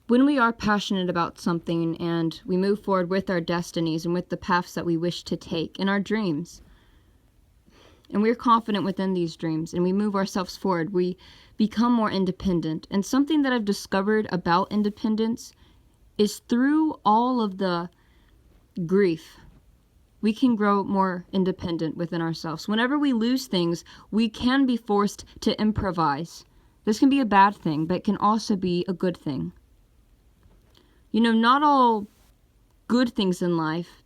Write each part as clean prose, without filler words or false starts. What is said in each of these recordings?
When we are passionate about something and we move forward with our destinies and with the paths that we wish to take in our dreams, and we're confident within these dreams and we move ourselves forward, we become more independent. And something that I've discovered about independence is through all of the grief, we can grow more independent within ourselves. Whenever we lose things, we can be forced to improvise. This can be a bad thing, but it can also be a good thing. You know, not all good things in life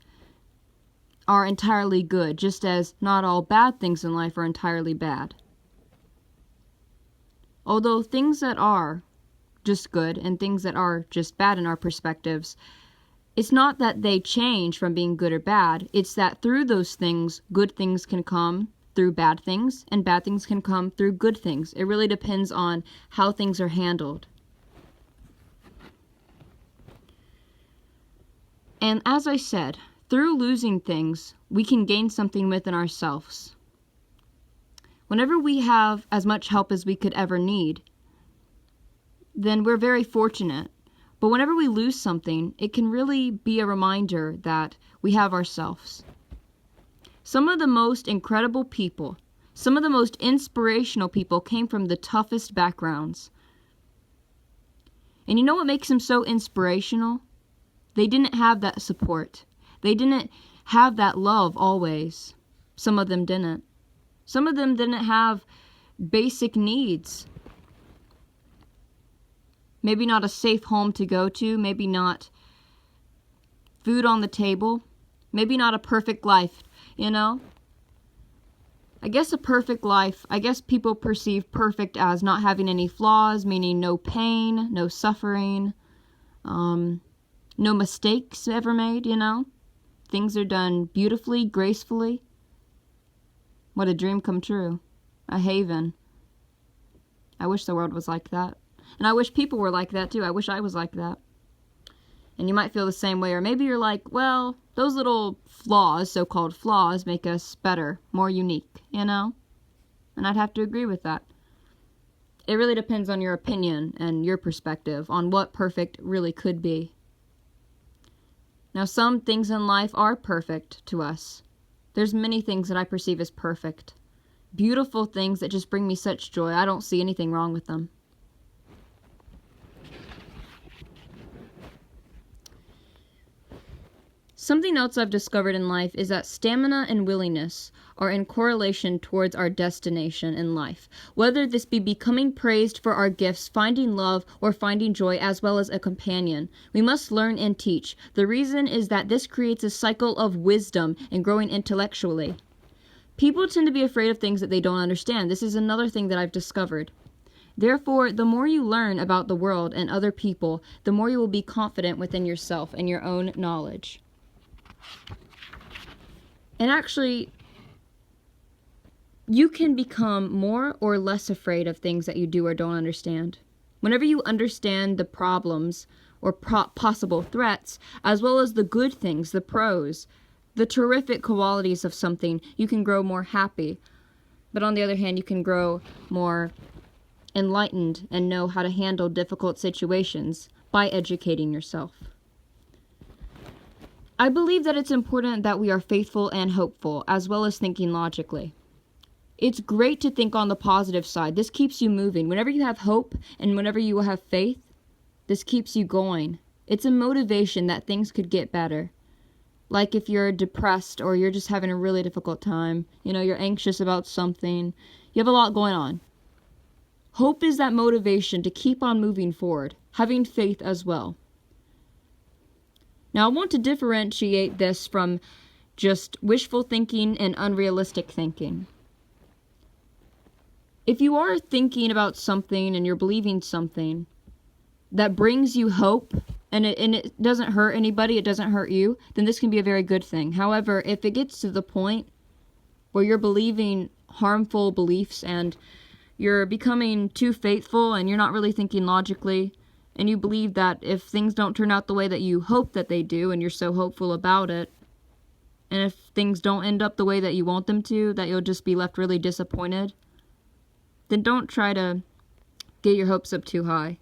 are entirely good, just as not all bad things in life are entirely bad. Although things that are just good and things that are just bad in our perspectives, it's not that they change from being good or bad. It's that through those things, good things can come through bad things, and bad things can come through good things. It really depends on how things are handled. And as I said, through losing things, we can gain something within ourselves. Whenever we have as much help as we could ever need, then we're very fortunate. But whenever we lose something, it can really be a reminder that we have ourselves. Some of the most incredible people, some of the most inspirational people came from the toughest backgrounds. And you know what makes them so inspirational? They didn't have that support. They didn't have that love always. Some of them didn't. Some of them didn't have basic needs. Maybe not a safe home to go to, maybe not food on the table, maybe not a perfect life, you know? I guess a perfect life, I guess people perceive perfect as not having any flaws, meaning no pain, no suffering, no mistakes ever made, you know? Things are done beautifully, gracefully. What a dream come true. A haven. I wish the world was like that. And I wish people were like that too. I wish I was like that. And you might feel the same way. Or maybe you're like, well, those little flaws, so-called flaws, make us better, more unique, you know? And I'd have to agree with that. It really depends on your opinion and your perspective on what perfect really could be. Now, some things in life are perfect to us. There's many things that I perceive as perfect. Beautiful things that just bring me such joy. I don't see anything wrong with them. Something else I've discovered in life is that stamina and willingness are in correlation towards our destination in life. Whether this be becoming praised for our gifts, finding love, or finding joy, as well as a companion, we must learn and teach. The reason is that this creates a cycle of wisdom and growing intellectually. People tend to be afraid of things that they don't understand. This is another thing that I've discovered. Therefore, the more you learn about the world and other people, the more you will be confident within yourself and your own knowledge. And actually, you can become more or less afraid of things that you do or don't understand. Whenever you understand the problems or possible threats, as well as the good things, the pros, the terrific qualities of something, you can grow more happy. But on the other hand, you can grow more enlightened and know how to handle difficult situations by educating yourself. I believe that it's important that we are faithful and hopeful, as well as thinking logically. It's great to think on the positive side. This keeps you moving. Whenever you have hope and whenever you have faith, this keeps you going. It's a motivation that things could get better. Like if you're depressed or you're just having a really difficult time, you know, you're anxious about something, you have a lot going on. Hope is that motivation to keep on moving forward, having faith as well. Now, I want to differentiate this from just wishful thinking and unrealistic thinking. If you are thinking about something and you're believing something that brings you hope and it doesn't hurt anybody, it doesn't hurt you, then this can be a very good thing. However, if it gets to the point where you're believing harmful beliefs and you're becoming too faithful and you're not really thinking logically, and you believe that if things don't turn out the way that you hope that they do, and you're so hopeful about it, and if things don't end up the way that you want them to, that you'll just be left really disappointed, then don't try to get your hopes up too high.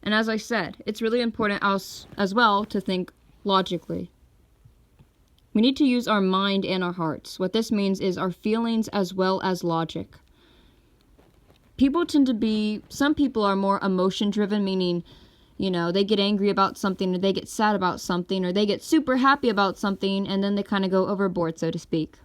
And as I said, it's really important as well to think logically. We need to use our mind and our hearts. What this means is our feelings as well as logic. Some people are more emotion driven, meaning, they get angry about something, or they get sad about something, or they get super happy about something, and then they kind of go overboard, so to speak.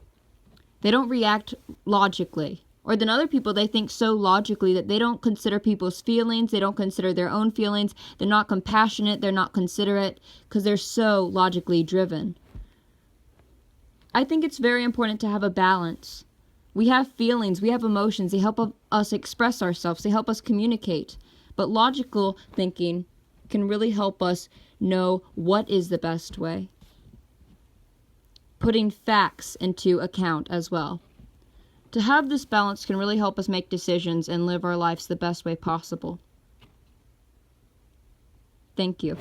They don't react logically. Or then other people, they think so logically that they don't consider people's feelings, they don't consider their own feelings, they're not compassionate, they're not considerate, because they're so logically driven. I think it's very important to have a balance. We have feelings, we have emotions, they help us express ourselves, they help us communicate. But logical thinking can really help us know what is the best way. Putting facts into account as well. To have this balance can really help us make decisions and live our lives the best way possible. Thank you.